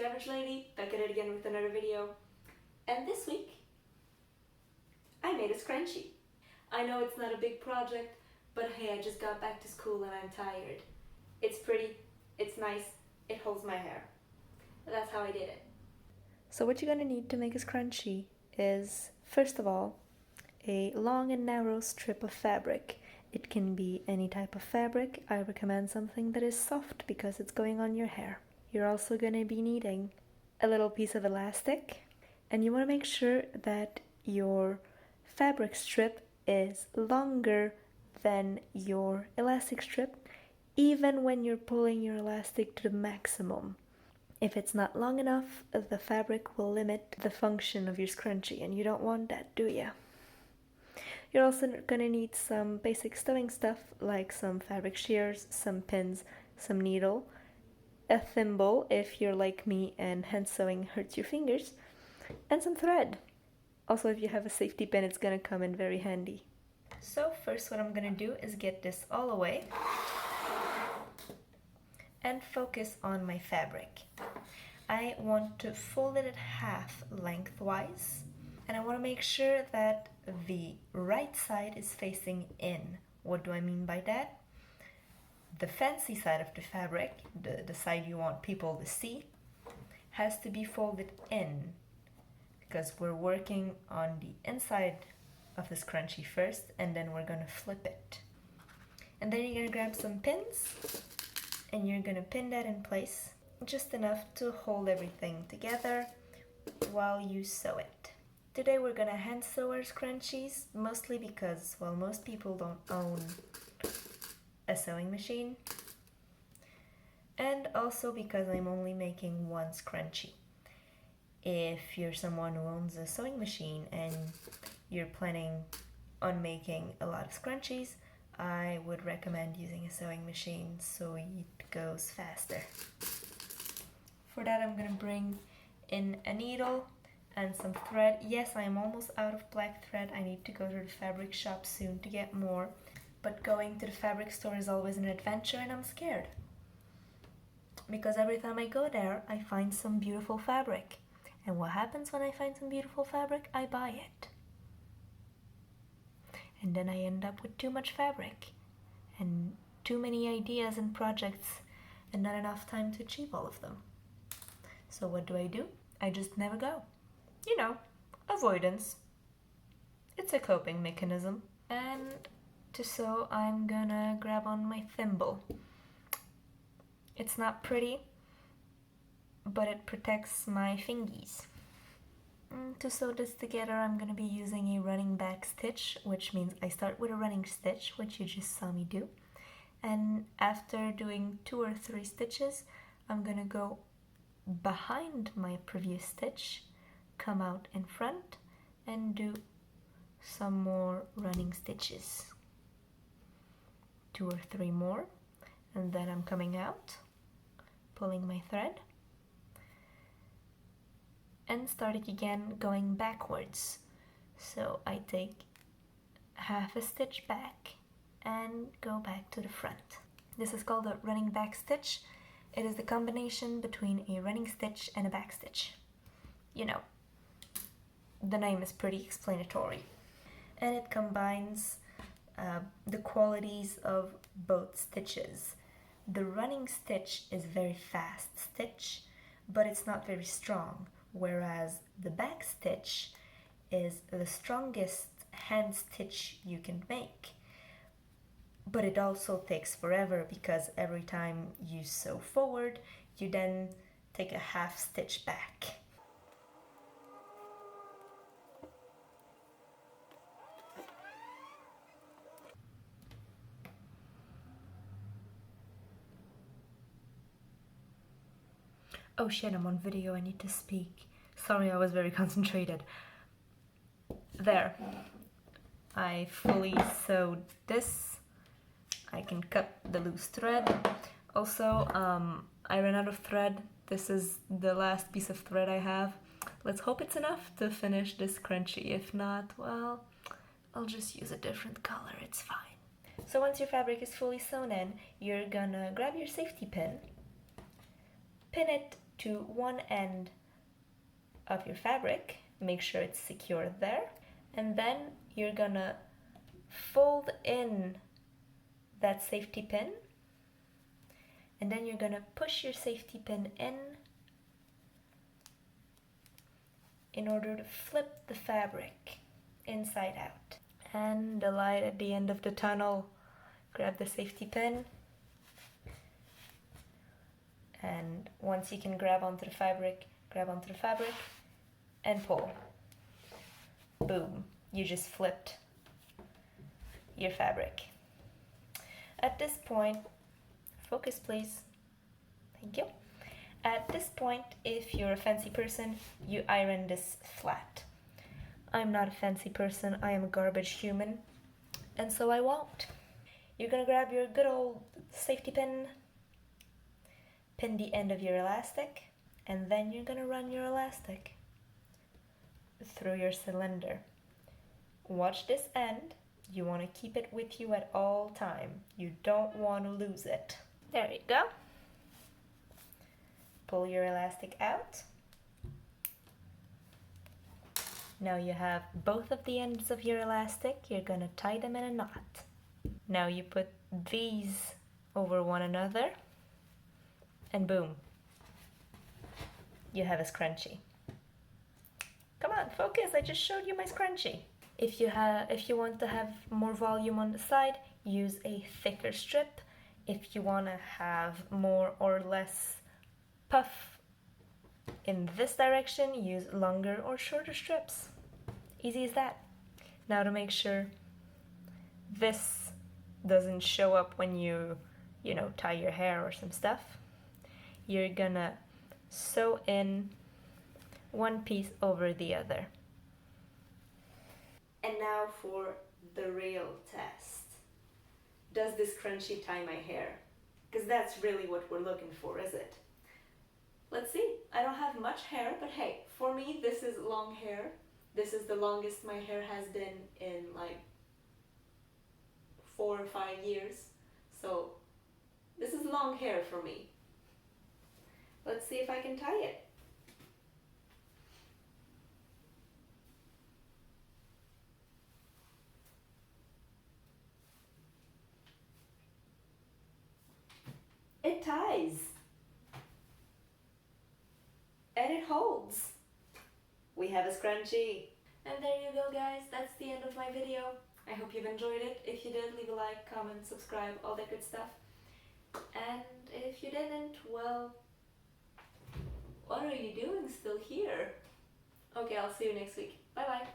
your average lady, back at it again with another video. And this week, I made a scrunchie. I know it's not a big project, but hey, I just got back to school and I'm tired. It's pretty, it's nice, it holds my hair. That's how I did it. So what you're gonna need to make a scrunchie is, first of all, a long and narrow strip of fabric. It can be any type of fabric. I recommend something that is soft because it's going on your hair. You're also going to be needing a little piece of elastic, and you want to make sure that your fabric strip is longer than your elastic strip, even when you're pulling your elastic to the maximum. If it's not long enough, the fabric will limit the function of your scrunchie, and you don't want that, do you? You're also going to need some basic sewing stuff like some fabric shears, some pins, some needle, a thimble if you're like me and hand sewing hurts your fingers, and some thread. Also, if you have a safety pin, it's going to come in very handy. So first what I'm going to do is get this all away and focus on my fabric. I want to fold it at half lengthwise, and I want to make sure that the right side is facing in. What do I mean by that? The fancy side of the fabric, the side you want people to see, has to be folded in, because we're working on the inside of the scrunchie first, and then we're going to flip it. And then you're going to grab some pins, and you're going to pin that in place, just enough to hold everything together while you sew it. Today we're gonna hand sew our scrunchies, mostly because, well, most people don't own a sewing machine, and also because I'm only making one scrunchie. If you're someone who owns a sewing machine and you're planning on making a lot of scrunchies, I would recommend using a sewing machine so it goes faster. For that I'm gonna bring in a needle and some thread. Yes, I am almost out of black thread. I need to go to the fabric shop soon to get more, but going to the fabric store is always an adventure, and I'm scared. Because every time I go there, I find some beautiful fabric. And what happens when I find some beautiful fabric? I buy it. And then I end up with too much fabric, and too many ideas and projects, and not enough time to achieve all of them. So what do? I just never go. You know, avoidance. It's a coping mechanism. And to sew, I'm gonna grab on my thimble. It's not pretty, but it protects my fingies. To sew this together, I'm gonna be using a running back stitch, which means I start with a running stitch, which you just saw me do. And after doing 2 or 3 stitches, I'm gonna go behind my previous stitch, come out in front, and do some more running stitches. 2 or 3 more, and then I'm coming out, pulling my thread, and starting again going backwards. So I take half a stitch back and go back to the front. This is called a running back stitch. It is the combination between a running stitch and a back stitch. You know, the name is pretty explanatory. And it combines the qualities of both stitches. The running stitch is very fast stitch, but it's not very strong, whereas the back stitch is the strongest hand stitch you can make. But it also takes forever, because every time you sew forward, you then take a half stitch back. Oh shit, I'm on video, I need to speak. Sorry, I was very concentrated. There. I fully sewed this. I can cut the loose thread. Also, I ran out of thread. This is the last piece of thread I have. Let's hope it's enough to finish this scrunchie. If not, well, I'll just use a different color, it's fine. So once your fabric is fully sewn in, you're gonna grab your safety pin, pin it to one end of your fabric. Make sure it's secured there. And then you're gonna fold in that safety pin. And then you're gonna push your safety pin in order to flip the fabric inside out. And the light at the end of the tunnel, grab the safety pin. And once you can grab onto the fabric and pull. Boom, you just flipped your fabric. At this point, focus please, thank you. At this point, if you're a fancy person, you iron this flat. I'm not a fancy person, I am a garbage human, and so I won't. You're gonna grab your good old safety pin, pin the end of your elastic, and then you're gonna run your elastic through your cylinder. Watch this end. You want to keep it with you at all time. You don't want to lose it. There you go. Pull your elastic out. Now you have both of the ends of your elastic. You're gonna tie them in a knot. Now you put these over one another, and boom, you have a scrunchie. Come on, focus, I just showed you my scrunchie. If you want to have more volume on the side, use a thicker strip. If you want to have more or less puff in this direction, use longer or shorter strips. Easy as that. Now to make sure this doesn't show up when you tie your hair or some stuff, you're gonna sew in one piece over the other. And now for the real test. Does this scrunchie tie my hair? Because that's really what we're looking for, is it? Let's see. I don't have much hair, but hey, for me this is long hair. This is the longest my hair has been in like 4 or 5 years. So this is long hair for me. Let's see if I can tie it. It ties. And it holds. We have a scrunchie. And there you go guys, that's the end of my video. I hope you've enjoyed it. If you did, leave a like, comment, subscribe, all that good stuff. And if you didn't, well, what are you doing still here? Okay, I'll see you next week. Bye bye.